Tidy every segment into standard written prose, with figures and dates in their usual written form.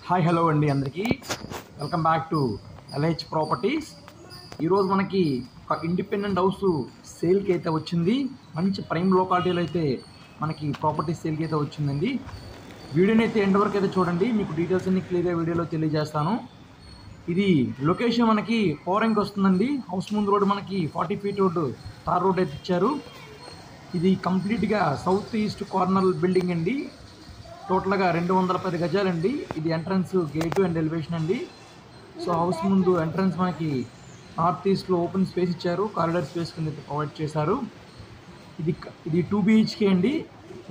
Hi hello అండి అందరికీ welcome back to LH properties. ఈరోజు మనకి ఒక ఇండిపెండెంట్ హౌస్ సేల్కి అయితే వచ్చింది. మంచి ప్రైమ్ లొకాలిటీలో అయితే మనకి ప్రాపర్టీ సేల్కి అయితే వచ్చిందండి. వీడియోని అయితే ఎండ్ వరకు అయితే చూడండి, మీకు డీటెయిల్స్ అన్ని క్లియర్గా వీడియోలో తెలియజేస్తాను. ఇది లొకేషన్ మనకి పోరంకి వస్తుందండి. హౌస్ ముందు రోడ్డు మనకి 40 ఫీట్ రోడ్డు తార్ రోడ్ అయితే ఇచ్చారు. ఇది కంప్లీట్గా సౌత్ ఈస్ట్ కార్నర్ బిల్డింగ్ అండి. టోటల్గా 210 గజాలండి. ఇది ఎంట్రన్స్ గేటు అండ్ ఎలివేషన్ అండి. సో హౌస్ ముందు ఎంట్రన్స్ మనకి నార్త్ ఈస్ట్లో ఓపెన్ స్పేస్ ఇచ్చారు, కారిడార్ స్పేస్ కింద ప్రొవైడ్ చేశారు. ఇది 2 BHK అండి.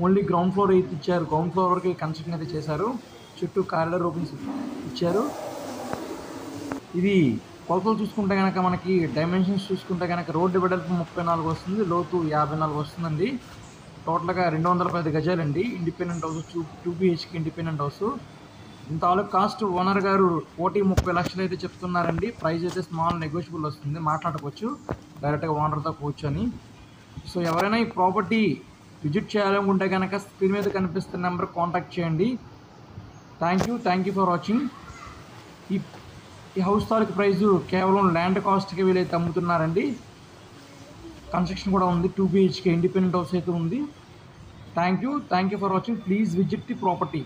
ఓన్లీ గ్రౌండ్ ఫ్లోర్ అయితే ఇచ్చారు. గ్రౌండ్ ఫ్లోర్ వరకు కన్స్ట్రక్షన్ అయితే చేశారు. చుట్టూ కారిడార్ ఓపెన్ ఇచ్చారు. ఇది కొలతలు చూసుకుంటే కనుక మనకి డైమెన్షన్స్ చూసుకుంటే కనుక రోడ్డు వెడల్పు 34 వస్తుంది, లోతు 54 వస్తుందండి. టోటల్గా 210 గజాలండి. Independent house, 2 BHK independent house. ఇంత ఆలోపు కాస్ట్ ఓనర్ గారు 30 లక్షలు అయితే చెప్తున్నారండి. ప్రైస్ అయితే స్మాల్ నెగోషియబుల్ వస్తుంది, మాట్లాడుకోవచ్చు డైరెక్ట్గా ఓనర్తో కూర్చొని. సో ఎవరైనా ఈ ప్రాపర్టీ విజిట్ చేయాలనుకుంటే కనుక స్క్రీన్ మీద కనిపిస్తున్న నెంబర్ కాంటాక్ట్ చేయండి. Thank you for watching. ఈ హౌస్ తాలూకు ప్రైజు కేవలం ల్యాండ్ కాస్ట్కి వీలైతే అమ్ముతున్నారండి. కన్స్ట్రక్షన్ కూడా ఉంది. 2 BHK ఇండిపెండెంట్ హౌస్ అయితే ఉంది. Thank you for watching. Please visit the property.